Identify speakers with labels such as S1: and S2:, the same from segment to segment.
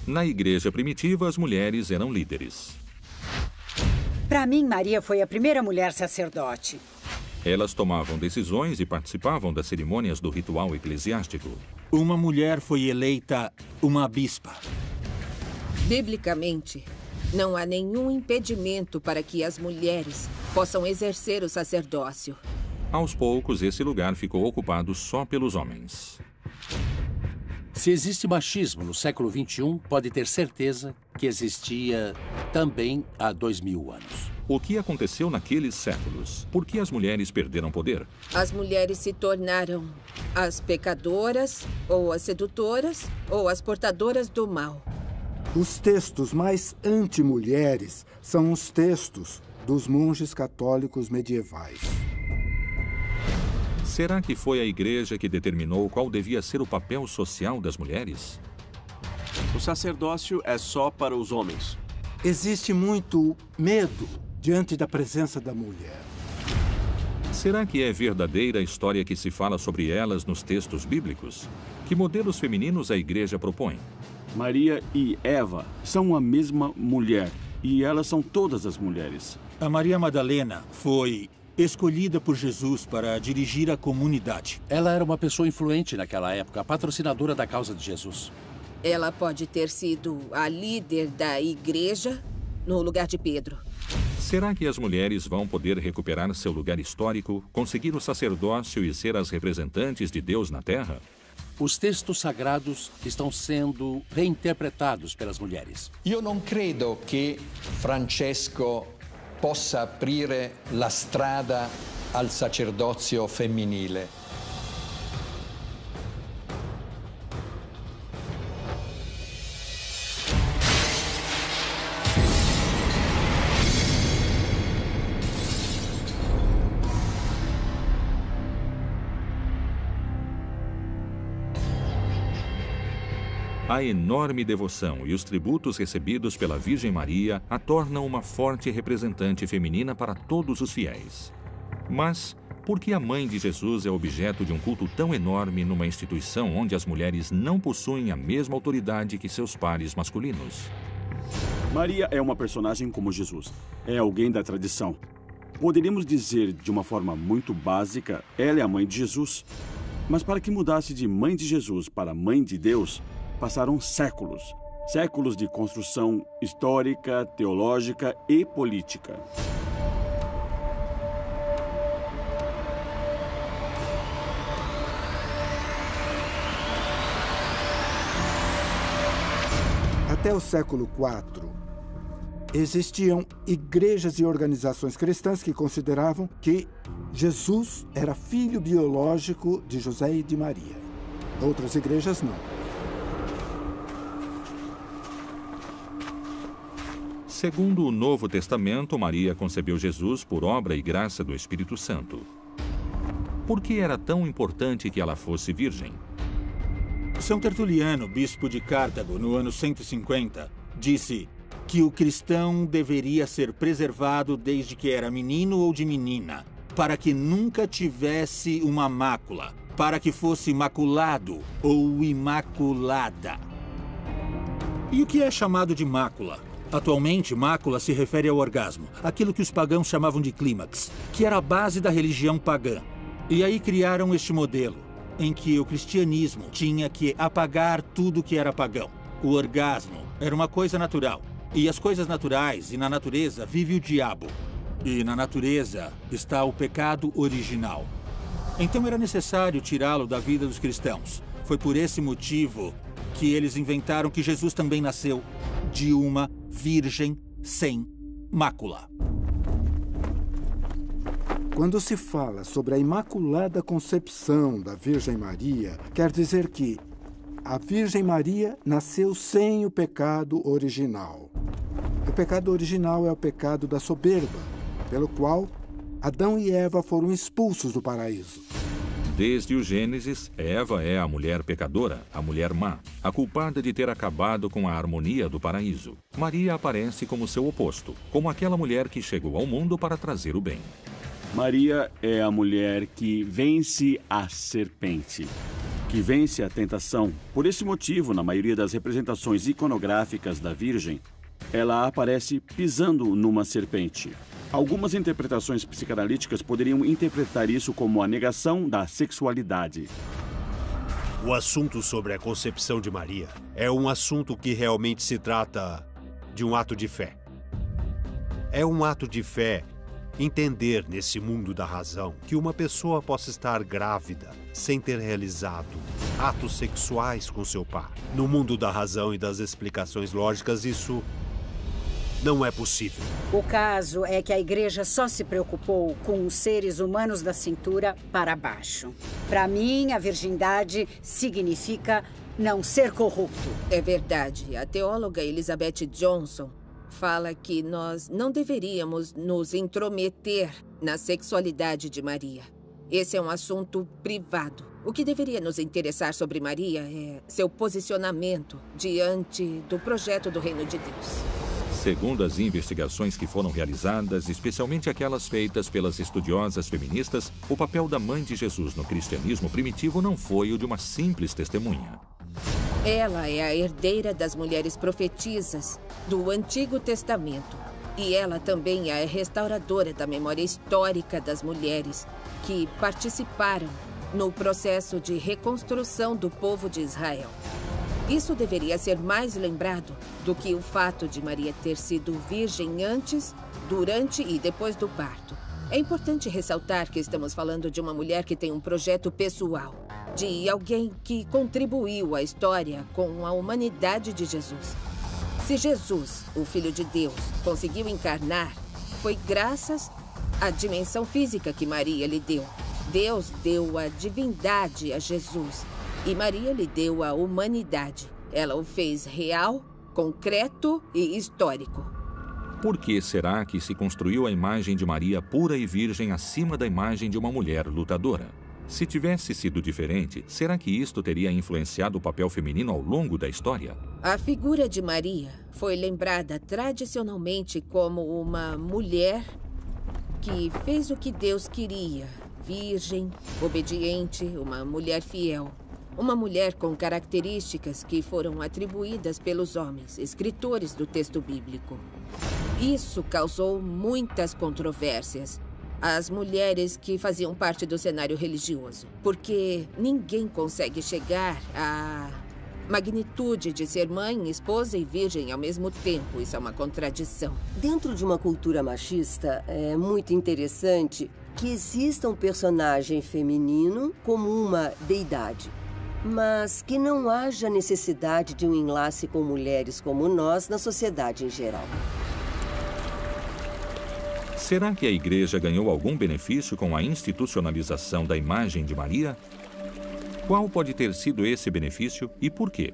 S1: Na igreja primitiva, as mulheres eram líderes.
S2: Para mim, Maria foi a primeira mulher sacerdote.
S1: Elas tomavam decisões e participavam das cerimônias do ritual eclesiástico.
S3: Uma mulher foi eleita uma bispa.
S4: Biblicamente, não há nenhum impedimento para que as mulheres possam exercer o sacerdócio.
S1: Aos poucos, esse lugar ficou ocupado só pelos homens.
S5: Se existe machismo no século XXI, pode ter certeza que existia também há 2000 anos.
S1: O que aconteceu naqueles séculos? Por que as mulheres perderam poder?
S4: As mulheres se tornaram as pecadoras, ou as sedutoras, ou as portadoras do mal.
S6: Os textos mais anti-mulheres são os textos dos monges católicos medievais.
S1: Será que foi a igreja que determinou qual devia ser o papel social das mulheres?
S7: O sacerdócio é só para os homens.
S6: Existe muito medo diante da presença da mulher.
S1: Será que é verdadeira a história que se fala sobre elas nos textos bíblicos? Que modelos femininos a igreja propõe?
S7: Maria e Eva são a mesma mulher, e elas são todas as mulheres.
S3: A Maria Madalena foi escolhida por Jesus para dirigir a comunidade.
S5: Ela era uma pessoa influente naquela época, a patrocinadora da causa de Jesus.
S4: Ela pode ter sido a líder da igreja no lugar de Pedro.
S1: Será que as mulheres vão poder recuperar seu lugar histórico, conseguir o sacerdócio e ser as representantes de Deus na Terra?
S5: Os textos sagrados estão sendo reinterpretados pelas mulheres.
S8: Io non credo che Francesco possa aprire la strada al sacerdozio femminile.
S1: A enorme devoção e os tributos recebidos pela Virgem Maria a tornam uma forte representante feminina para todos os fiéis. Mas por que a mãe de Jesus é objeto de um culto tão enorme numa instituição onde as mulheres não possuem a mesma autoridade que seus pares masculinos?
S7: Maria é uma personagem como Jesus. É alguém da tradição. Poderíamos dizer, de uma forma muito básica, ela é a mãe de Jesus. Mas para que mudasse de mãe de Jesus para mãe de Deus, passaram séculos. Séculos de construção histórica, teológica e política.
S6: Até o século IV, existiam igrejas e organizações cristãs que consideravam que Jesus era filho biológico de José e de Maria. Outras igrejas não.
S1: Segundo o Novo Testamento, Maria concebeu Jesus por obra e graça do Espírito Santo. Por que era tão importante que ela fosse virgem?
S3: São Tertuliano, bispo de Cartago, no ano 150, disse que o cristão deveria ser preservado desde que era menino ou de menina, para que nunca tivesse uma mácula, para que fosse imaculado ou imaculada. E o que é chamado de mácula? Atualmente, mácula se refere ao orgasmo, aquilo que os pagãos chamavam de clímax, que era a base da religião pagã. E aí criaram este modelo, em que o cristianismo tinha que apagar tudo que era pagão. O orgasmo era uma coisa natural, e as coisas naturais e na natureza vive o diabo. E na natureza está o pecado original. Então era necessário tirá-lo da vida dos cristãos. Foi por esse motivo que eles inventaram que Jesus também nasceu de uma virgem sem mácula.
S6: Quando se fala sobre a Imaculada Concepção da Virgem Maria, quer dizer que a Virgem Maria nasceu sem o pecado original. O pecado original é o pecado da soberba, pelo qual Adão e Eva foram expulsos do paraíso.
S1: Desde o Gênesis, Eva é a mulher pecadora, a mulher má, a culpada de ter acabado com a harmonia do paraíso. Maria aparece como seu oposto, como aquela mulher que chegou ao mundo para trazer o bem.
S7: Maria é a mulher que vence a serpente. que vence a tentação. Por esse motivo, na maioria das representações iconográficas da Virgem, ela aparece pisando numa serpente. Algumas interpretações psicanalíticas poderiam interpretar isso como a negação da sexualidade.
S9: O assunto sobre a concepção de Maria é um assunto que realmente se trata de um ato de fé. É um ato de fé entender nesse mundo da razão que uma pessoa possa estar grávida sem ter realizado atos sexuais com seu par. No mundo da razão e das explicações lógicas, isso não é possível.
S2: O caso é que a igreja só se preocupou com os seres humanos da cintura para baixo. Para mim, a virgindade significa não ser corrupto.
S4: É verdade. A teóloga Elizabeth Johnson fala que nós não deveríamos nos intrometer na sexualidade de Maria. Esse é um assunto privado. O que deveria nos interessar sobre Maria é seu posicionamento diante do projeto do Reino de Deus.
S1: Segundo as investigações que foram realizadas, especialmente aquelas feitas pelas estudiosas feministas, o papel da mãe de Jesus no cristianismo primitivo não foi o de uma simples testemunha.
S4: Ela é a herdeira das mulheres profetisas do Antigo Testamento. E ela também é a restauradora da memória histórica das mulheres que participaram no processo de reconstrução do povo de Israel. Isso deveria ser mais lembrado do que o fato de Maria ter sido virgem antes, durante e depois do parto. É importante ressaltar que estamos falando de uma mulher que tem um projeto pessoal, de alguém que contribuiu à história com a humanidade de Jesus. Se Jesus, o Filho de Deus, conseguiu encarnar, foi graças à dimensão física que Maria lhe deu. Deus deu a divindade a Jesus e Maria lhe deu a humanidade. Ela o fez real, concreto e histórico.
S1: Por que será que se construiu a imagem de Maria pura e virgem acima da imagem de uma mulher lutadora? Se tivesse sido diferente, será que isto teria influenciado o papel feminino ao longo da história?
S4: A figura de Maria foi lembrada tradicionalmente como uma mulher que fez o que Deus queria. Virgem, obediente, uma mulher fiel. Uma mulher com características que foram atribuídas pelos homens, escritores do texto bíblico. Isso causou muitas controvérsias. As mulheres que faziam parte do cenário religioso. Porque ninguém consegue chegar à magnitude de ser mãe, esposa e virgem ao mesmo tempo. Isso é uma contradição.
S10: Dentro de uma cultura machista, é muito interessante que exista um personagem feminino como uma deidade. Mas que não haja necessidade de um enlace com mulheres como nós na sociedade em geral.
S1: Será que a igreja ganhou algum benefício com a institucionalização da imagem de Maria? Qual pode ter sido esse benefício e por quê?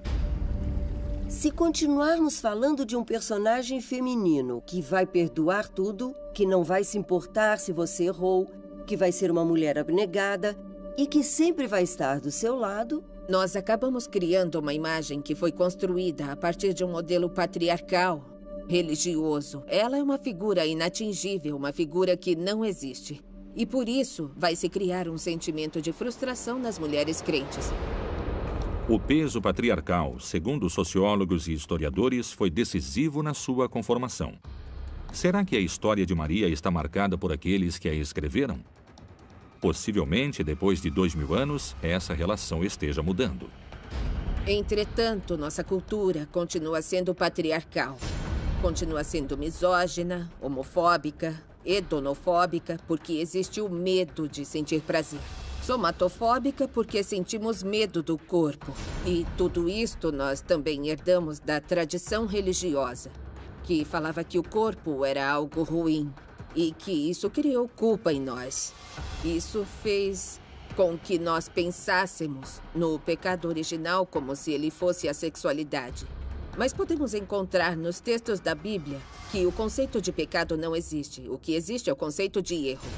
S10: Se continuarmos falando de um personagem feminino que vai perdoar tudo, que não vai se importar se você errou, que vai ser uma mulher abnegada e que sempre vai estar do seu lado,
S4: nós acabamos criando uma imagem que foi construída a partir de um modelo patriarcal, religioso. Ela é uma figura inatingível, uma figura que não existe. E por isso vai se criar um sentimento de frustração nas mulheres crentes.
S1: O peso patriarcal, segundo sociólogos e historiadores, foi decisivo na sua conformação. Será que a história de Maria está marcada por aqueles que a escreveram? Possivelmente, depois de 2000 anos, essa relação esteja mudando.
S4: Entretanto, nossa cultura continua sendo patriarcal. Continua sendo misógina, homofóbica, hedonofóbica, porque existe o medo de sentir prazer. Somatofóbica, porque sentimos medo do corpo. E tudo isto nós também herdamos da tradição religiosa, que falava que o corpo era algo ruim e que isso criou culpa em nós. Isso fez com que nós pensássemos no pecado original como se ele fosse a sexualidade. Mas podemos encontrar nos textos da Bíblia que o conceito de pecado não existe. O que existe é o conceito de erro.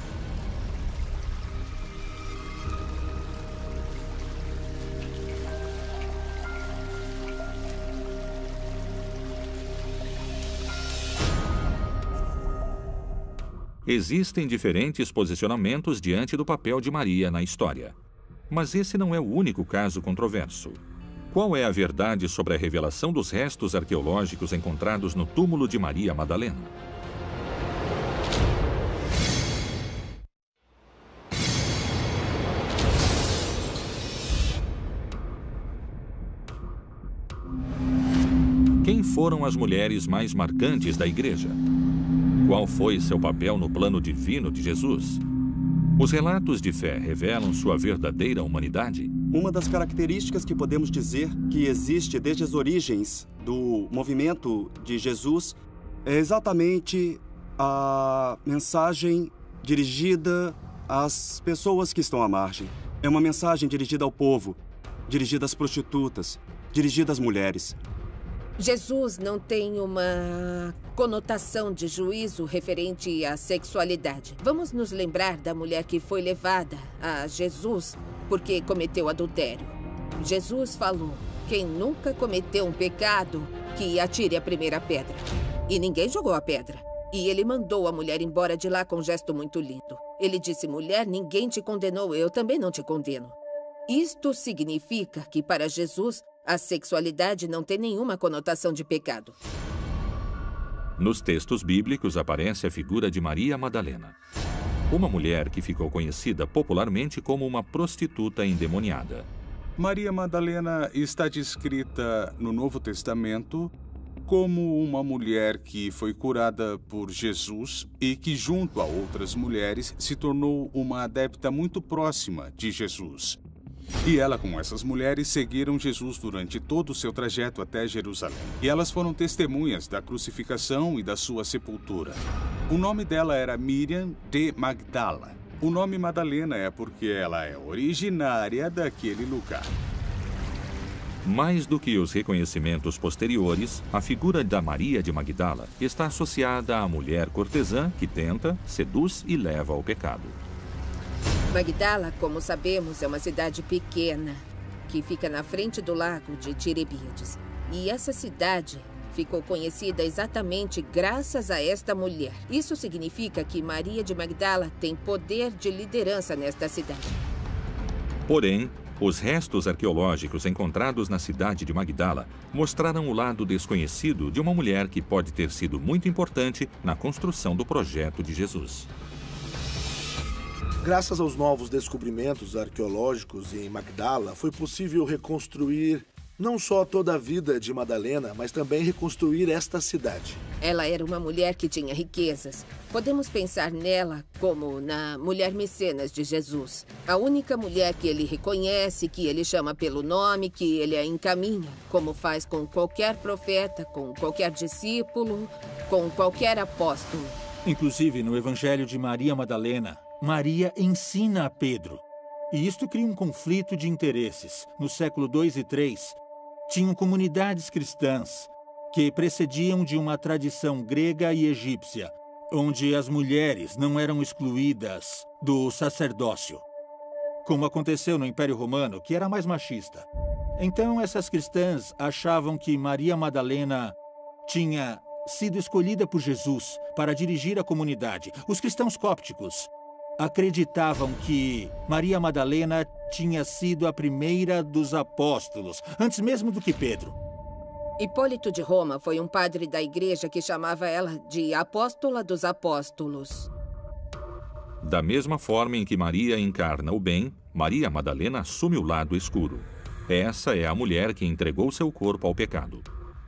S1: Existem diferentes posicionamentos diante do papel de Maria na história. Mas esse não é o único caso controverso. Qual é a verdade sobre a revelação dos restos arqueológicos encontrados no túmulo de Maria Madalena? Quem foram as mulheres mais marcantes da Igreja? Qual foi seu papel no plano divino de Jesus? Os relatos de fé revelam sua verdadeira humanidade?
S11: Uma das características que podemos dizer que existe desde as origens do movimento de Jesus é exatamente a mensagem dirigida às pessoas que estão à margem. É uma mensagem dirigida ao povo, dirigida às prostitutas, dirigida às mulheres.
S4: Jesus não tem uma conotação de juízo referente à sexualidade. Vamos nos lembrar da mulher que foi levada a Jesus porque cometeu adultério. Jesus falou: quem nunca cometeu um pecado, que atire a primeira pedra. E ninguém jogou a pedra. E ele mandou a mulher embora de lá com um gesto muito lindo. Ele disse: mulher, ninguém te condenou, eu também não te condeno. Isto significa que, para Jesus, a sexualidade não tem nenhuma conotação de pecado.
S1: Nos textos bíblicos aparece a figura de Maria Madalena, uma mulher que ficou conhecida popularmente como uma prostituta endemoniada.
S12: Maria Madalena está descrita no Novo Testamento como uma mulher que foi curada por Jesus e que, junto a outras mulheres, se tornou uma adepta muito próxima de Jesus. E ela, com essas mulheres, seguiram Jesus durante todo o seu trajeto até Jerusalém. E elas foram testemunhas da crucificação e da sua sepultura. O nome dela era Miriam de Magdala. O nome Madalena é porque ela é originária daquele lugar.
S1: Mais do que os reconhecimentos posteriores, a figura da Maria de Magdala está associada à mulher cortesã que tenta, seduz e leva ao pecado.
S4: Magdala, como sabemos, é uma cidade pequena que fica na frente do lago de Tiberíades. E essa cidade ficou conhecida exatamente graças a esta mulher. Isso significa que Maria de Magdala tem poder de liderança nesta cidade.
S1: Porém, os restos arqueológicos encontrados na cidade de Magdala mostraram o lado desconhecido de uma mulher que pode ter sido muito importante na construção do projeto de Jesus.
S13: Graças aos novos descobrimentos arqueológicos em Magdala, foi possível reconstruir não só toda a vida de Madalena, mas também reconstruir esta cidade.
S4: Ela era uma mulher que tinha riquezas. Podemos pensar nela como na mulher mecenas de Jesus. A única mulher que ele reconhece, que ele chama pelo nome, que ele a encaminha, como faz com qualquer profeta, com qualquer discípulo, com qualquer apóstolo.
S3: Inclusive, no Evangelho de Maria Madalena, Maria ensina a Pedro. E isto cria um conflito de interesses. No século II e III, tinham comunidades cristãs que precediam de uma tradição grega e egípcia, onde as mulheres não eram excluídas do sacerdócio, como aconteceu no Império Romano, que era mais machista. Então, essas cristãs achavam que Maria Madalena tinha sido escolhida por Jesus para dirigir a comunidade. Os cristãos cópticos acreditavam que Maria Madalena tinha sido a primeira dos apóstolos, antes mesmo do que Pedro.
S4: Hipólito de Roma foi um padre da igreja que chamava ela de Apóstola dos Apóstolos.
S1: Da mesma forma em que Maria encarna o bem, Maria Madalena assume o lado escuro. Essa é a mulher que entregou seu corpo ao pecado.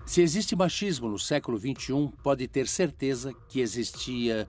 S5: Se existe machismo no século XXI, pode ter certeza que existia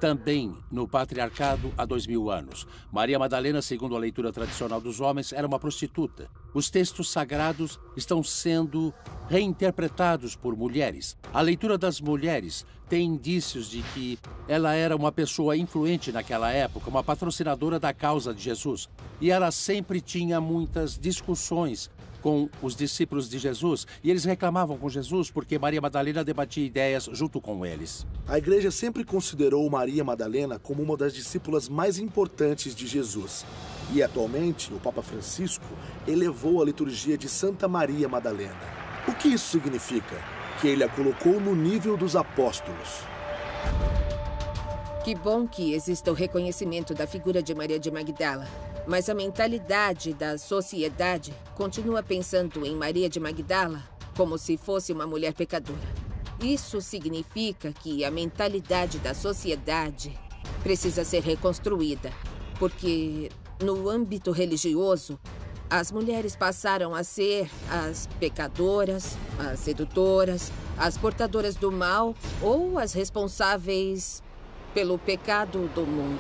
S5: também no patriarcado há 2000 anos. Maria Madalena, segundo a leitura tradicional dos homens, era uma prostituta. Os textos sagrados estão sendo reinterpretados por mulheres. A leitura das mulheres tem indícios de que ela era uma pessoa influente naquela época, uma patrocinadora da causa de Jesus. E ela sempre tinha muitas discussões com os discípulos de Jesus, e eles reclamavam com Jesus porque Maria Madalena debatia ideias junto com eles.
S13: A igreja sempre considerou Maria Madalena como uma das discípulas mais importantes de Jesus. E atualmente, o Papa Francisco elevou a liturgia de Santa Maria Madalena. O que isso significa? Que ele a colocou no nível dos apóstolos.
S4: Que bom que exista o reconhecimento da figura de Maria de Magdala. Mas a mentalidade da sociedade continua pensando em Maria de Magdala como se fosse uma mulher pecadora. Isso significa que a mentalidade da sociedade precisa ser reconstruída, porque no âmbito religioso, as mulheres passaram a ser as pecadoras, as sedutoras, as portadoras do mal ou as responsáveis pelo pecado do mundo.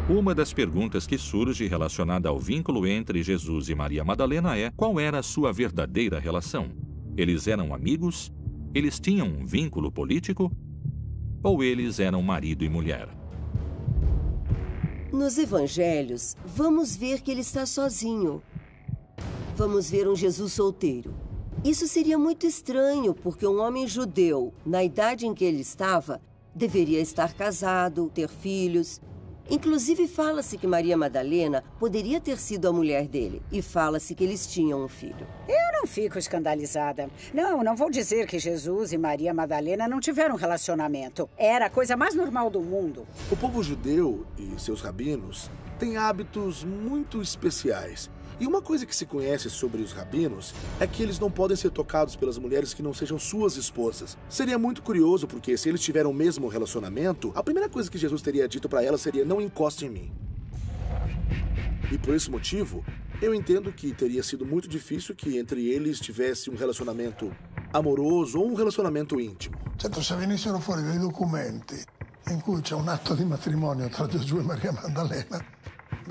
S1: Uma das perguntas que surge relacionada ao vínculo entre Jesus e Maria Madalena é: qual era a sua verdadeira relação? Eles eram amigos? Eles tinham um vínculo político? Ou eles eram marido e mulher?
S10: Nos evangelhos, vamos ver que ele está sozinho. Vamos ver um Jesus solteiro. Isso seria muito estranho, porque um homem judeu, na idade em que ele estava, deveria estar casado, ter filhos. Inclusive, fala-se que Maria Madalena poderia ter sido a mulher dele. E fala-se que eles tinham um filho.
S2: Eu não fico escandalizada. Não vou dizer que Jesus e Maria Madalena não tiveram um relacionamento. Era a coisa mais normal do mundo.
S13: O povo judeu e seus rabinos têm hábitos muito especiais. E uma coisa que se conhece sobre os rabinos é que eles não podem ser tocados pelas mulheres que não sejam suas esposas. Seria muito curioso, porque se eles tiveram o mesmo relacionamento, a primeira coisa que Jesus teria dito para ela seria: não encoste em mim. E por esse motivo, eu entendo que teria sido muito difícil que entre eles tivesse um relacionamento amoroso ou um relacionamento íntimo.
S14: Certo, se venissero fuori dei documenti in cui c'è un atto di matrimonio tra Gesù e Maria Maddalena,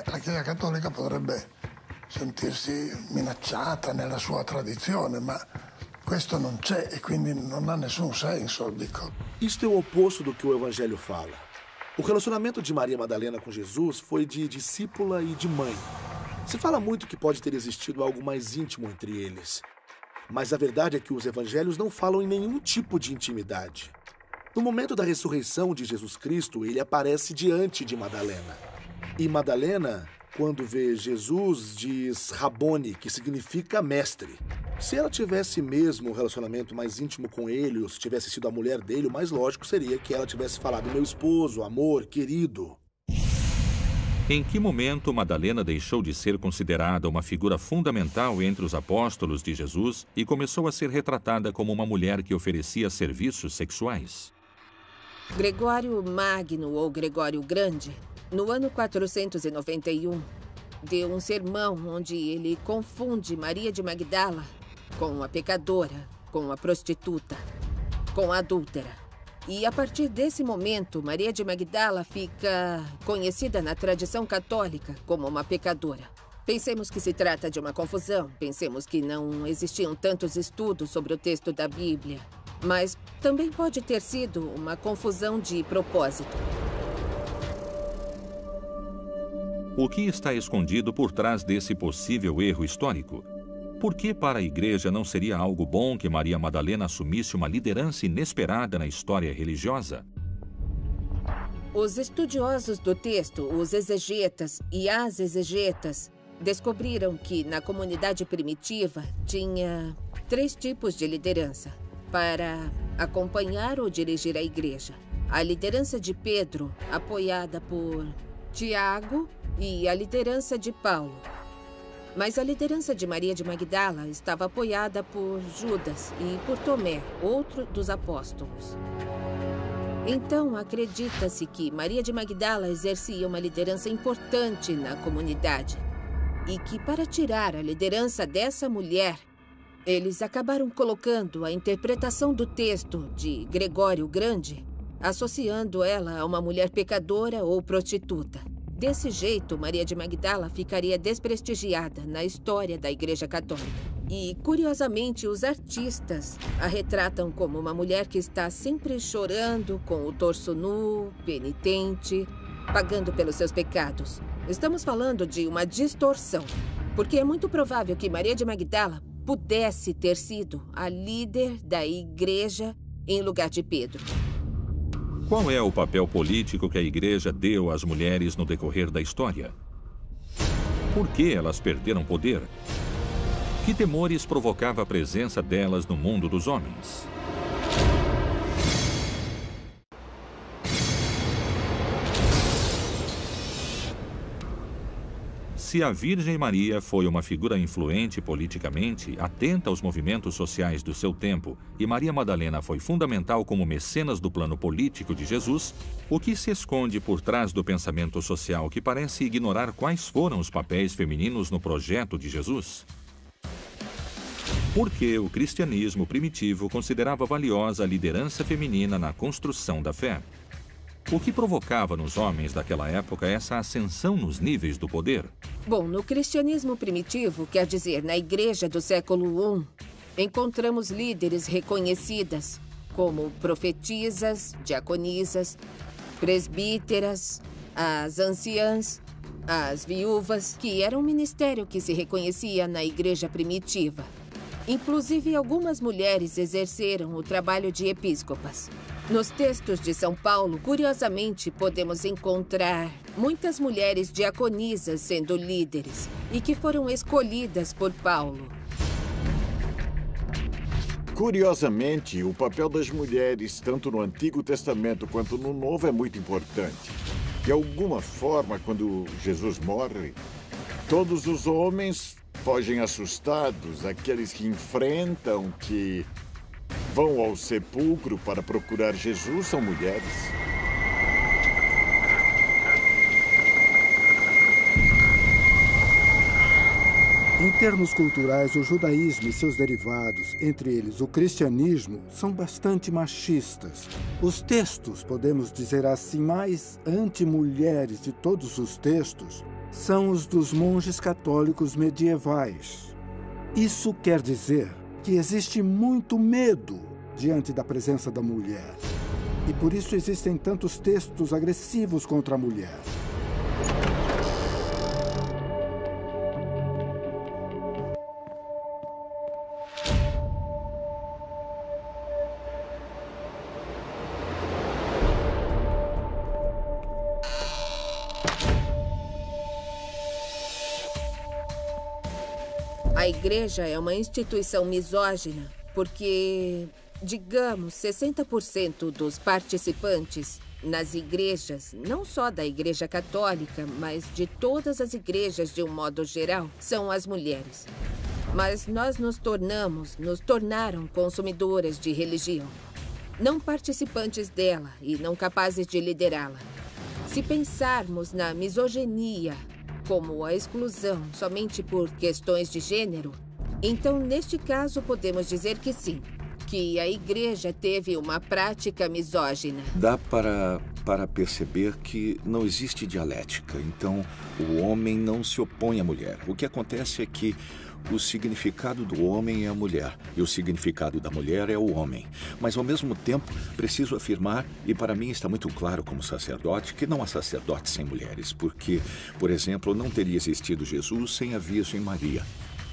S14: la Chiesa Cattolica potrebbe sentirsi minacciata nella sua tradizione, ma questo non c'è e quindi non ha nessun senso, dico.
S13: Isto é o oposto do que o Evangelho fala. O relacionamento de Maria Madalena com Jesus foi de discípula e de mãe. Se fala muito que pode ter existido algo mais íntimo entre eles. Mas a verdade é que os evangelhos não falam em nenhum tipo de intimidade. No momento da ressurreição de Jesus Cristo, ele aparece diante de Madalena. E Madalena, quando vê Jesus, diz Rabone, que significa mestre. Se ela tivesse mesmo um relacionamento mais íntimo com ele, ou se tivesse sido a mulher dele, o mais lógico seria que ela tivesse falado: meu esposo, amor, querido.
S1: Em que momento Madalena deixou de ser considerada uma figura fundamental entre os apóstolos de Jesus e começou a ser retratada como uma mulher que oferecia serviços sexuais?
S4: Gregório Magno, ou Gregório Grande, no ano 491, deu um sermão onde ele confunde Maria de Magdala com a pecadora, com a prostituta, com a adúltera. E a partir desse momento, Maria de Magdala fica conhecida na tradição católica como uma pecadora. Pensemos que se trata de uma confusão, pensemos que não existiam tantos estudos sobre o texto da Bíblia, mas também pode ter sido uma confusão de propósito.
S1: O que está escondido por trás desse possível erro histórico? Por que para a igreja não seria algo bom que Maria Madalena assumisse uma liderança inesperada na história religiosa?
S4: Os estudiosos do texto, os exegetas e as exegetas, descobriram que na comunidade primitiva tinha 3 tipos de liderança para acompanhar ou dirigir a igreja. A liderança de Pedro, apoiada por Tiago, e a liderança de Paulo. Mas a liderança de Maria de Magdala estava apoiada por Judas e por Tomé, outro dos apóstolos. Então, acredita-se que Maria de Magdala exercia uma liderança importante na comunidade e que, para tirar a liderança dessa mulher, eles acabaram colocando a interpretação do texto de Gregório Grande, associando ela a uma mulher pecadora ou prostituta. Desse jeito, Maria de Magdala ficaria desprestigiada na história da Igreja Católica. E, curiosamente, os artistas a retratam como uma mulher que está sempre chorando, com o torso nu, penitente, pagando pelos seus pecados. Estamos falando de uma distorção, porque é muito provável que Maria de Magdala pudesse ter sido a líder da igreja em lugar de Pedro.
S1: Qual é o papel político que a igreja deu às mulheres no decorrer da história? Por que elas perderam poder? Que temores provocava a presença delas no mundo dos homens? Se a Virgem Maria foi uma figura influente politicamente, atenta aos movimentos sociais do seu tempo, e Maria Madalena foi fundamental como mecenas do plano político de Jesus, o que se esconde por trás do pensamento social que parece ignorar quais foram os papéis femininos no projeto de Jesus? Porque o cristianismo primitivo considerava valiosa a liderança feminina na construção da fé. O que provocava nos homens daquela época essa ascensão nos níveis do poder?
S4: Bom, no cristianismo primitivo, quer dizer, na igreja do século I, encontramos líderes reconhecidas, como profetisas, diaconisas, presbíteras, as anciãs, as viúvas, que era um ministério que se reconhecia na igreja primitiva. Inclusive, algumas mulheres exerceram o trabalho de episcopas. Nos textos de São Paulo, curiosamente, podemos encontrar muitas mulheres diaconisas sendo líderes e que foram escolhidas por Paulo.
S15: Curiosamente, o papel das mulheres, tanto no Antigo Testamento quanto no Novo, é muito importante. De alguma forma, quando Jesus morre, todos os homens fogem assustados, aqueles que enfrentam, que vão ao sepulcro para procurar Jesus são mulheres.
S6: Em termos culturais, o judaísmo e seus derivados, entre eles o cristianismo, são bastante machistas. Os textos, podemos dizer assim, mais anti-mulheres de todos os textos, são os dos monges católicos medievais. Isso quer dizer que existe muito medo diante da presença da mulher. E por isso existem tantos textos agressivos contra a mulher.
S4: A igreja é uma instituição misógina porque, digamos, 60% dos participantes nas igrejas, não só da Igreja Católica, mas de todas as igrejas de um modo geral, são as mulheres. Mas nós nos tornaram consumidoras de religião, não participantes dela e não capazes de liderá-la. Se pensarmos na misoginia como a exclusão somente por questões de gênero, então, neste caso, podemos dizer que sim, que a igreja teve uma prática misógina.
S16: Dá para perceber que não existe dialética, então o homem não se opõe à mulher. O que acontece é que o significado do homem é a mulher e o significado da mulher é o homem. Mas, ao mesmo tempo, preciso afirmar, e para mim está muito claro como sacerdote, que não há sacerdote sem mulheres, porque, por exemplo, não teria existido Jesus sem a Virgem Maria.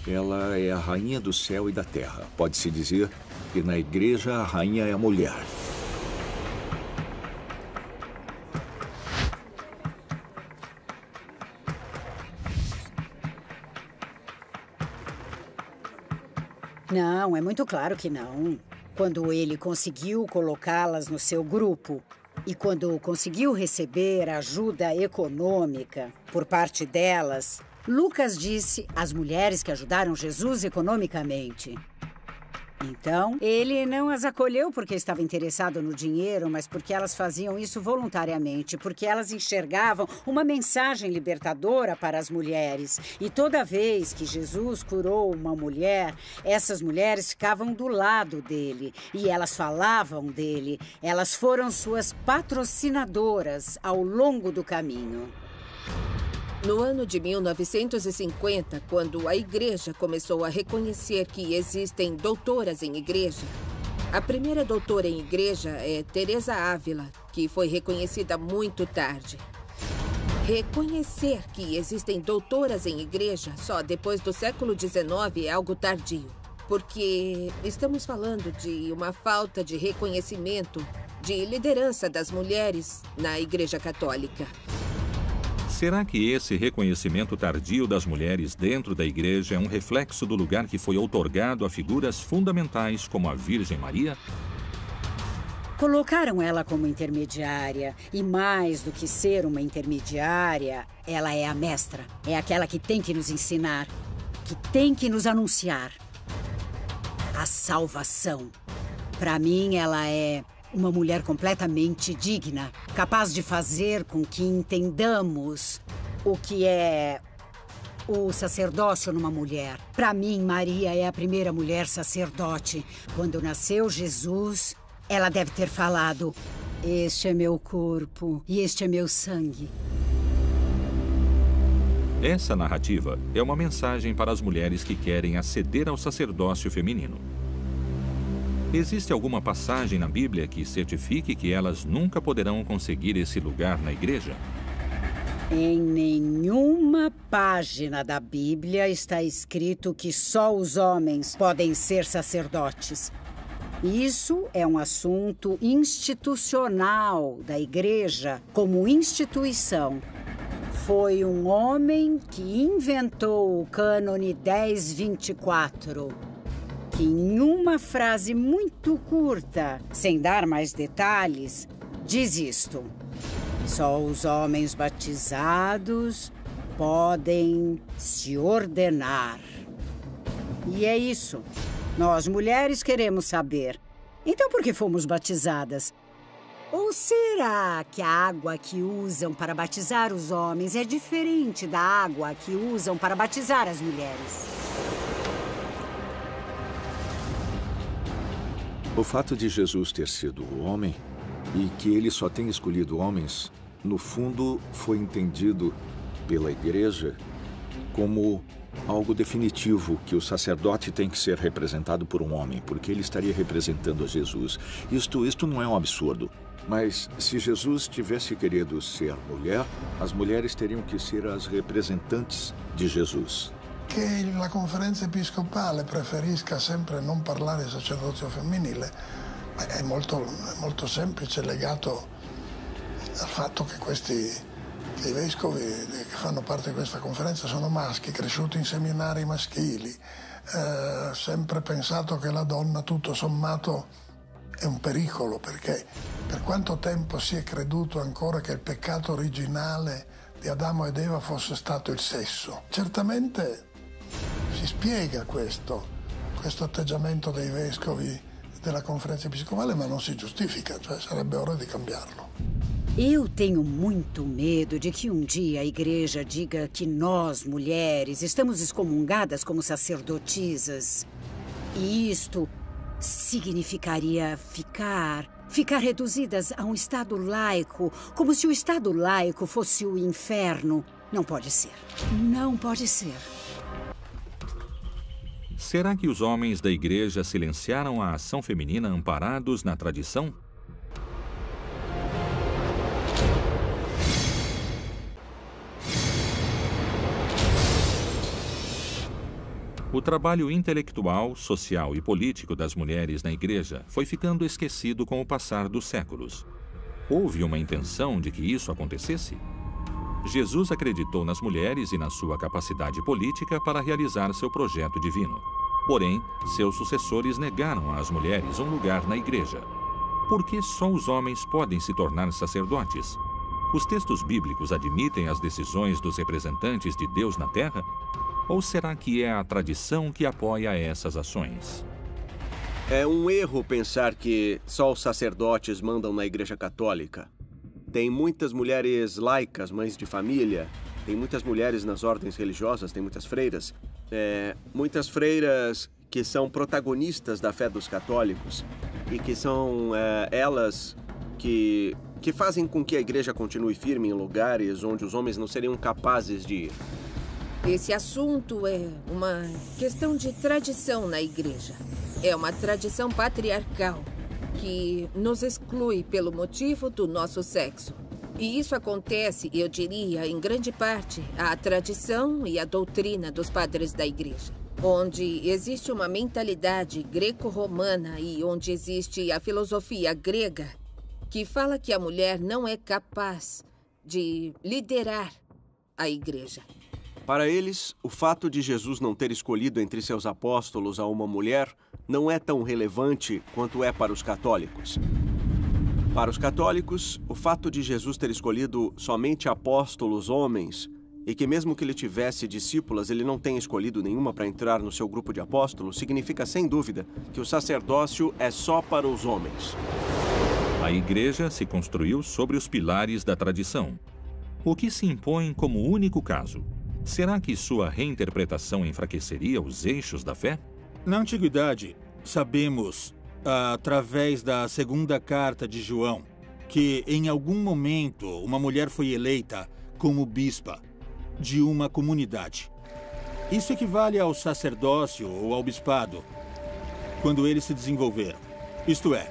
S16: Ela é a rainha do céu e da terra. Pode-se dizer que na igreja a rainha é a mulher.
S2: Não, é muito claro que não. Quando ele conseguiu colocá-las no seu grupo e quando conseguiu receber ajuda econômica por parte delas, Lucas disse às mulheres que ajudaram Jesus economicamente. Então, ele não as acolheu porque estava interessado no dinheiro, mas porque elas faziam isso voluntariamente, porque elas enxergavam uma mensagem libertadora para as mulheres. E toda vez que Jesus curou uma mulher, essas mulheres ficavam do lado dele e elas falavam dele. Elas foram suas patrocinadoras ao longo do caminho.
S4: No ano de 1950, quando a igreja começou a reconhecer que existem doutoras em igreja, a primeira doutora em igreja é Teresa Ávila, que foi reconhecida muito tarde. Reconhecer que existem doutoras em igreja só depois do século XIX é algo tardio, porque estamos falando de uma falta de reconhecimento de liderança das mulheres na Igreja Católica.
S1: Será que esse reconhecimento tardio das mulheres dentro da igreja é um reflexo do lugar que foi outorgado a figuras fundamentais como a Virgem Maria?
S2: Colocaram ela como intermediária. E mais do que ser uma intermediária, ela é a mestra. É aquela que tem que nos ensinar, que tem que nos anunciar a salvação. Para mim, ela é uma mulher completamente digna, capaz de fazer com que entendamos o que é o sacerdócio numa mulher. Para mim, Maria é a primeira mulher sacerdote. Quando nasceu Jesus, ela deve ter falado: "Este é meu corpo e este é meu sangue."
S1: Essa narrativa é uma mensagem para as mulheres que querem aceder ao sacerdócio feminino. Existe alguma passagem na Bíblia que certifique que elas nunca poderão conseguir esse lugar na igreja?
S2: Em nenhuma página da Bíblia está escrito que só os homens podem ser sacerdotes. Isso é um assunto institucional da igreja como instituição. Foi um homem que inventou o cânone 1024, que em uma frase muito curta, sem dar mais detalhes, diz isto: só os homens batizados podem se ordenar. E é isso. Nós, mulheres, queremos saber. Então, por que fomos batizadas? Ou será que a água que usam para batizar os homens é diferente da água que usam para batizar as mulheres?
S16: O fato de Jesus ter sido homem e que ele só tem escolhido homens, no fundo, foi entendido pela igreja como algo definitivo, que o sacerdote tem que ser representado por um homem, porque ele estaria representando a Jesus. Isto não é um absurdo. Mas se Jesus tivesse querido ser mulher, as mulheres teriam que ser as representantes de Jesus.
S14: Che la conferenza episcopale preferisca sempre non parlare di sacerdozio femminile è molto semplice, legato al fatto che i vescovi che fanno parte di questa conferenza sono maschi, cresciuti in seminari maschili, sempre pensato che la donna tutto sommato è un pericolo, perché per quanto tempo si è creduto ancora che il peccato originale di Adamo ed Eva fosse stato il sesso. Certamente si spiega questo atteggiamento dei vescovi della conferenza episcopale, ma non si giustifica, cioè sarebbe ora di cambiarlo.
S2: Eu tenho muito medo de que um dia a igreja diga que nós, mulheres, estamos excomungadas como sacerdotisas. E isto significaria ficar reduzidas a um estado laico, como se o estado laico fosse o inferno. Não pode ser. Não pode ser.
S1: Será que os homens da igreja silenciaram a ação feminina amparados na tradição? O trabalho intelectual, social e político das mulheres na igreja foi ficando esquecido com o passar dos séculos. Houve uma intenção de que isso acontecesse? Jesus acreditou nas mulheres e na sua capacidade política para realizar seu projeto divino. Porém, seus sucessores negaram às mulheres um lugar na igreja. Por que só os homens podem se tornar sacerdotes? Os textos bíblicos admitem as decisões dos representantes de Deus na terra? Ou será que é a tradição que apoia essas ações?
S17: É um erro pensar que só os sacerdotes mandam na Igreja Católica. Tem muitas mulheres laicas, mães de família, tem muitas mulheres nas ordens religiosas, tem muitas freiras. Muitas freiras que são protagonistas da fé dos católicos e que são elas que fazem com que a Igreja continue firme em lugares onde os homens não seriam capazes de ir.
S4: Esse assunto é uma questão de tradição na igreja. É uma tradição patriarcal que nos exclui pelo motivo do nosso sexo. E isso acontece, eu diria, em grande parte, à tradição e à doutrina dos padres da igreja, onde existe uma mentalidade greco-romana e onde existe a filosofia grega que fala que a mulher não é capaz de liderar a igreja.
S17: Para eles, o fato de Jesus não ter escolhido entre seus apóstolos a uma mulher não é tão relevante quanto é para os católicos. Para os católicos, o fato de Jesus ter escolhido somente apóstolos homens e que mesmo que ele tivesse discípulas, ele não tenha escolhido nenhuma para entrar no seu grupo de apóstolos, significa sem dúvida que o sacerdócio é só para os homens.
S1: A igreja se construiu sobre os pilares da tradição. O que se impõe como único caso? Será que sua reinterpretação enfraqueceria os eixos da fé?
S3: Na antiguidade, sabemos, através da segunda carta de João, que em algum momento uma mulher foi eleita como bispa de uma comunidade. Isso equivale ao sacerdócio ou ao bispado, quando eles se desenvolveram. Isto é,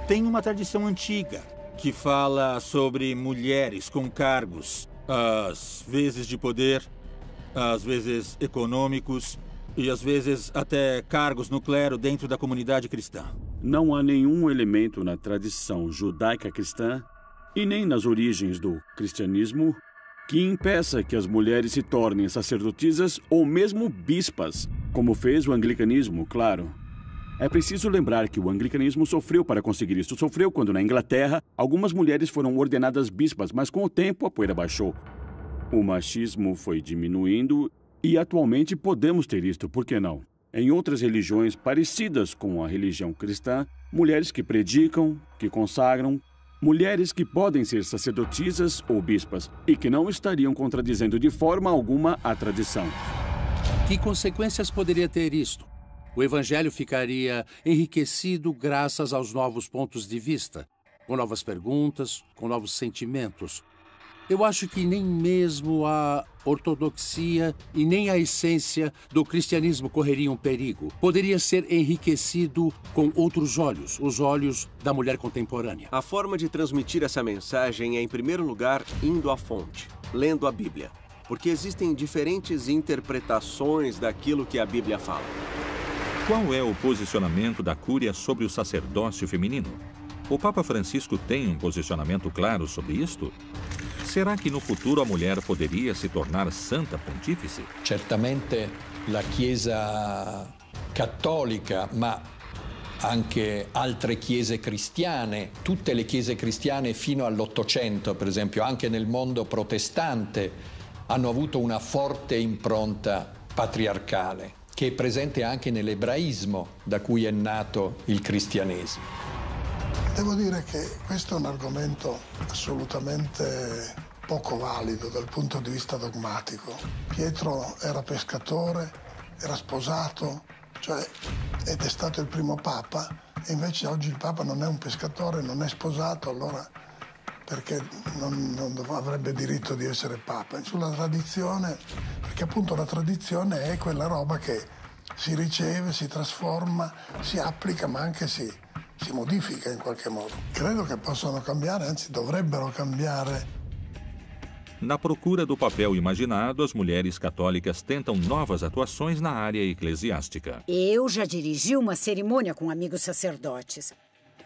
S3: tem uma tradição antiga que fala sobre mulheres com cargos, às vezes de poder, às vezes econômicos e às vezes até cargos no clero dentro da comunidade cristã.
S7: Não há nenhum elemento na tradição judaica cristã e nem nas origens do cristianismo que impeça que as mulheres se tornem sacerdotisas ou mesmo bispas, como fez o anglicanismo, claro. É preciso lembrar que o anglicanismo sofreu para conseguir isso. Sofreu quando, na Inglaterra, algumas mulheres foram ordenadas bispas, mas com o tempo a poeira baixou. O machismo foi diminuindo e atualmente podemos ter isto, por que não? Em outras religiões parecidas com a religião cristã, mulheres que predicam, que consagram, mulheres que podem ser sacerdotisas ou bispas e que não estariam contradizendo de forma alguma a tradição.
S5: Que consequências poderia ter isto? O evangelho ficaria enriquecido graças aos novos pontos de vista, com novas perguntas, com novos sentimentos. Eu acho que nem mesmo a ortodoxia e nem a essência do cristianismo correriam perigo. Poderia ser enriquecido com outros olhos, os olhos da mulher contemporânea.
S17: A forma de transmitir essa mensagem é, em primeiro lugar, indo à fonte, lendo a Bíblia. Porque existem diferentes interpretações daquilo que a Bíblia fala.
S1: Qual é o posicionamento da Cúria sobre o sacerdócio feminino? O Papa Francisco tem um posicionamento claro sobre isto? Será que no futuro a mulher poderia se tornar santa pontífice?
S8: Certamente la Chiesa cattolica, ma anche altre chiese cristiane, tutte le chiese cristiane fino all'Ottocento, per esempio, anche nel mondo protestante, hanno avuto una forte impronta patriarcale, che è presente anche nell'ebraismo da cui è nato il cristianesimo.
S14: Devo dire che questo è un argomento assolutamente poco valido dal punto di vista dogmatico. Pietro era pescatore, era sposato, ed è stato il primo Papa, e invece oggi il Papa non è un pescatore, non è sposato, allora perché non avrebbe diritto di essere Papa? Sulla tradizione, perché appunto la tradizione è quella roba che si riceve, si trasforma, si applica, ma anche si modifica in qualche modo. Credo che possano cambiare, anzi dovrebbero cambiare.
S1: Na procura do papel imaginado, as mulheres católicas tentam novas atuações na área eclesiástica.
S2: Eu já dirigi uma cerimônia com amigos sacerdotes.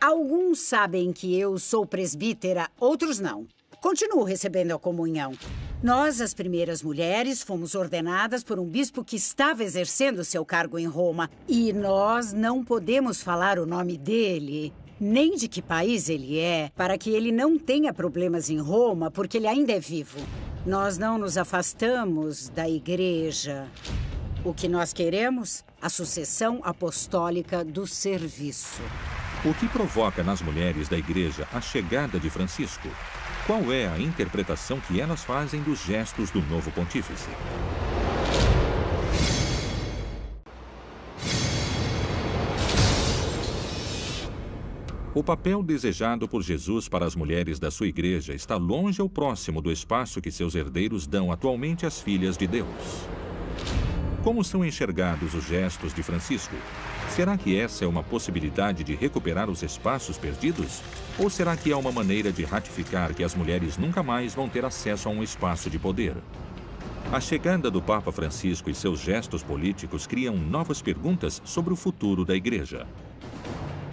S2: Alguns sabem que eu sou presbítera, outros não. Continuo recebendo a comunhão. Nós, as primeiras mulheres, fomos ordenadas por um bispo que estava exercendo seu cargo em Roma. E nós não podemos falar o nome dele, nem de que país ele é, para que ele não tenha problemas em Roma, porque ele ainda é vivo. Nós não nos afastamos da igreja. O que nós queremos? A sucessão apostólica do serviço.
S1: O que provoca nas mulheres da igreja a chegada de Francisco? Qual é a interpretação que elas fazem dos gestos do novo pontífice? O papel desejado por Jesus para as mulheres da sua igreja está longe ou próximo do espaço que seus herdeiros dão atualmente às filhas de Deus. Como são enxergados os gestos de Francisco? Será que essa é uma possibilidade de recuperar os espaços perdidos? Ou será que é uma maneira de ratificar que as mulheres nunca mais vão ter acesso a um espaço de poder? A chegada do Papa Francisco e seus gestos políticos criam novas perguntas sobre o futuro da igreja.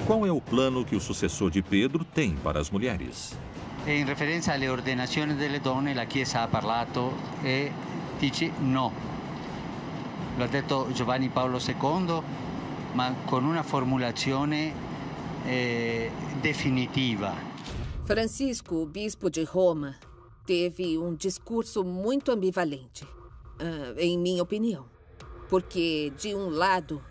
S1: Qual é o plano que o sucessor de Pedro tem para as mulheres?
S18: In referenza alle ordenazioni delle donne, la Chiesa ha parlato e dice no. Lo ha detto Giovanni Paolo II, ma con una formulazione definitiva.
S4: Francisco, o bispo de Roma, teve um discurso muito ambivalente, em minha opinião. Porque, de um lado,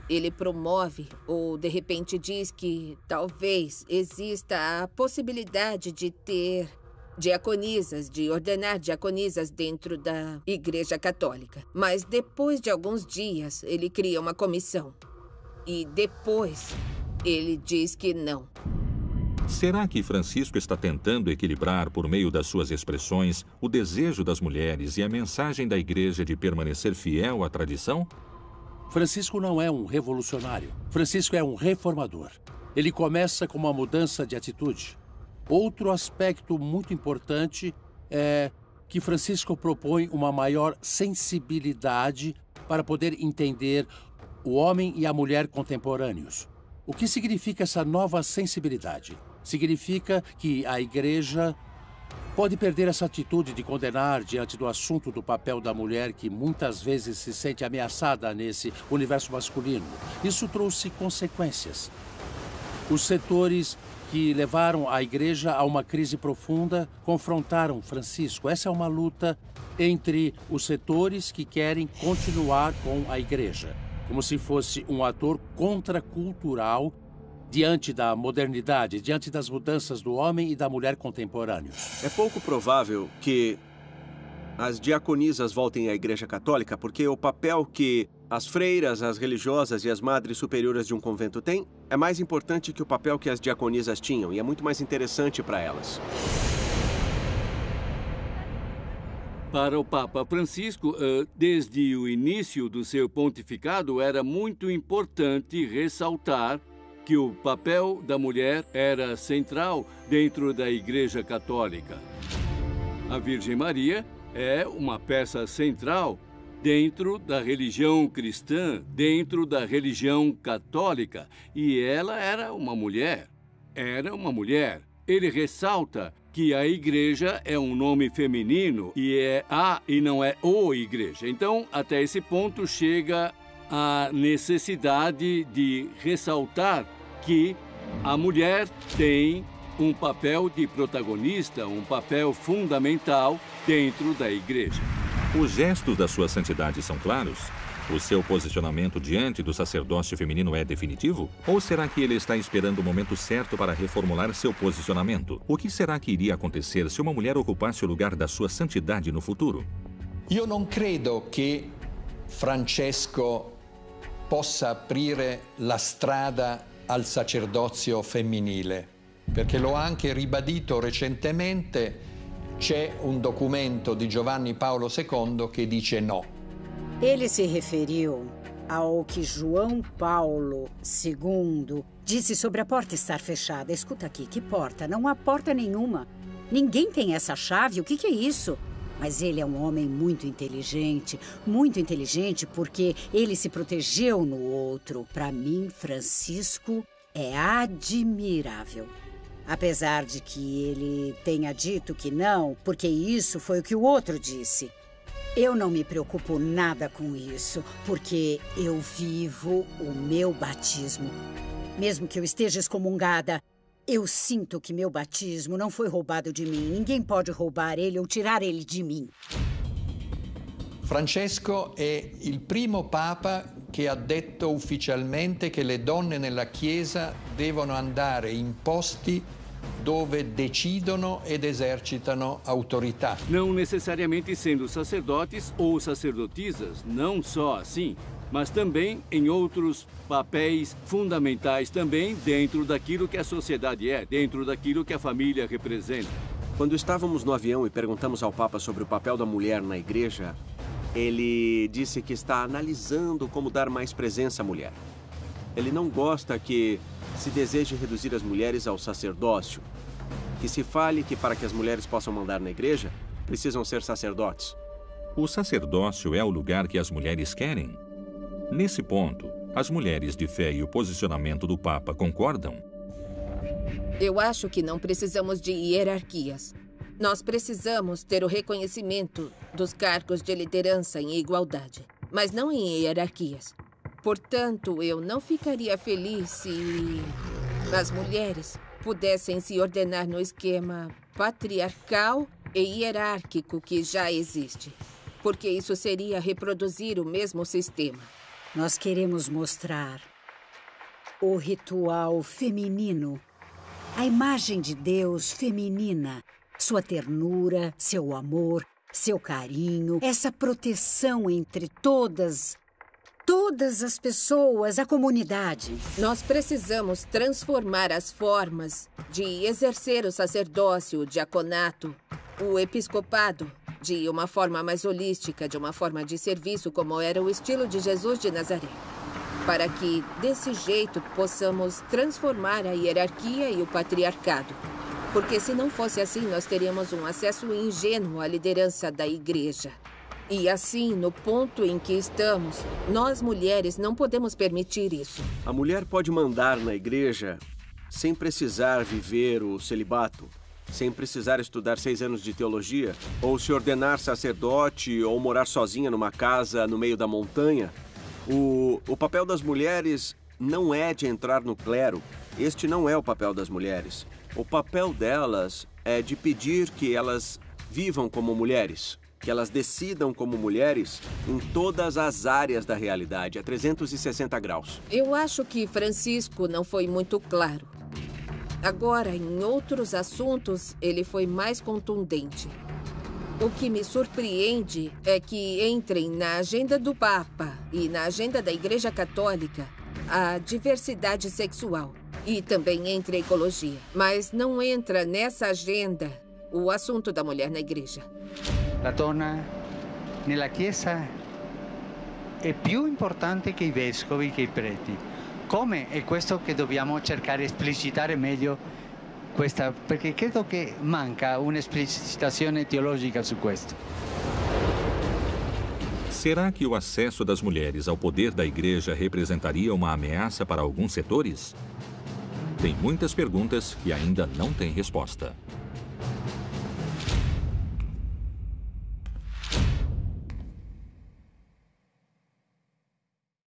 S4: ele promove ou, de repente, diz que talvez exista a possibilidade de ter diaconisas, de ordenar diaconisas dentro da Igreja Católica. Mas depois de alguns dias, ele cria uma comissão. E depois, ele diz que não.
S1: Será que Francisco está tentando equilibrar, por meio das suas expressões, o desejo das mulheres e a mensagem da Igreja de permanecer fiel à tradição?
S5: Francisco não é um revolucionário. Francisco é um reformador. Ele começa com uma mudança de atitude. Outro aspecto muito importante é que Francisco propõe uma maior sensibilidade para poder entender o homem e a mulher contemporâneos. O que significa essa nova sensibilidade? Significa que a Igreja pode perder essa atitude de condenar diante do assunto do papel da mulher, que muitas vezes se sente ameaçada nesse universo masculino. Isso trouxe consequências. Os setores que levaram a Igreja a uma crise profunda confrontaram Francisco. Essa é uma luta entre os setores que querem continuar com a Igreja, como se fosse um ator contracultural diante da modernidade, diante das mudanças do homem e da mulher contemporâneos.
S17: É pouco provável que as diaconisas voltem à Igreja Católica, porque o papel que as freiras, as religiosas e as madres superiores de um convento têm é mais importante que o papel que as diaconisas tinham, e é muito mais interessante para elas.
S19: Para o Papa Francisco, desde o início do seu pontificado, era muito importante ressaltar que o papel da mulher era central dentro da Igreja Católica. A Virgem Maria é uma peça central dentro da religião cristã, dentro da religião católica. E ela era uma mulher. Era uma mulher. Ele ressalta que a igreja é um nome feminino e é a e não é o igreja. Então, até esse ponto chega a necessidade de ressaltar que a mulher tem um papel de protagonista, um papel fundamental dentro da igreja.
S1: Os gestos da sua santidade são claros? O seu posicionamento diante do sacerdócio feminino é definitivo? Ou será que ele está esperando o momento certo para reformular seu posicionamento? O que será que iria acontecer se uma mulher ocupasse o lugar da sua santidade no futuro?
S8: Io non credo che Francesco possa aprire la strada al sacerdozio femminile, perché l'ho anche ribadito recentemente. C'è un documento di Giovanni Paolo II che dice no.
S2: Ele se referiu ao que João Paulo II disse sobre a porta estar fechada. Escuta aqui, que porta? Não há porta nenhuma. Ninguém tem essa chave. O que é isso? Mas ele é um homem muito inteligente porque ele se protegeu no outro. Para mim, Francisco é admirável. Apesar de que ele tenha dito que não, porque isso foi o que o outro disse. Eu não me preocupo nada com isso, porque eu vivo o meu batismo. Mesmo que eu esteja excomungada, eu sinto que meu batismo não foi roubado de mim. Ninguém pode roubar ele ou tirar ele de mim.
S8: Francesco è il primo papa che ha detto ufficialmente che le donne nella Chiesa devono andare in posti dove decidono ed esercitano autorità.
S19: Não necessariamente sendo sacerdotes ou sacerdotisas, não só assim, mas também em outros papéis fundamentais também dentro daquilo que a sociedade é, dentro daquilo que a família representa.
S17: Quando estávamos no avião e perguntamos ao Papa sobre o papel da mulher na igreja, ele disse que está analisando como dar mais presença à mulher. Ele não gosta que se deseje reduzir as mulheres ao sacerdócio, que se fale que para que as mulheres possam mandar na igreja, precisam ser sacerdotes.
S1: O sacerdócio é o lugar que as mulheres querem? Nesse ponto, as mulheres de fé e o posicionamento do Papa concordam?
S4: Eu acho que não precisamos de hierarquias. Nós precisamos ter o reconhecimento dos cargos de liderança em igualdade, mas não em hierarquias. Portanto, eu não ficaria feliz se as mulheres pudessem se ordenar no esquema patriarcal e hierárquico que já existe. Porque isso seria reproduzir o mesmo sistema.
S2: Nós queremos mostrar o ritual feminino, a imagem de Deus feminina, sua ternura, seu amor, seu carinho, essa proteção entre todas as pessoas, a comunidade.
S4: Nós precisamos transformar as formas de exercer o sacerdócio, o diaconato, o episcopado, de uma forma mais holística, de uma forma de serviço, como era o estilo de Jesus de Nazaré. Para que, desse jeito, possamos transformar a hierarquia e o patriarcado. Porque se não fosse assim, nós teríamos um acesso ingênuo à liderança da igreja. E assim, no ponto em que estamos, nós mulheres não podemos permitir isso.
S17: A mulher pode mandar na igreja sem precisar viver o celibato, sem precisar estudar 6 anos de teologia, ou se ordenar sacerdote, ou morar sozinha numa casa no meio da montanha. O papel das mulheres não é de entrar no clero. Este não é o papel das mulheres. O papel delas é de pedir que elas vivam como mulheres, que elas decidam como mulheres em todas as áreas da realidade, a 360 graus.
S4: Eu acho que Francisco não foi muito claro. Agora, em outros assuntos, ele foi mais contundente. O que me surpreende é que entrem na agenda do Papa e na agenda da Igreja Católica a diversidade sexual e também entre a ecologia. Mas não entra nessa agenda o assunto da mulher na igreja.
S18: La donna nella Chiesa è più importante che i vescovi, che i preti. Come è questo che dobbiamo cercare di esplicitare meglio questa, perché credo che manca un'esplicitazione teologica su questo.
S1: Será que o acesso das mulheres ao poder da igreja representaria uma ameaça para alguns setores? Tem muitas perguntas que ainda não têm resposta.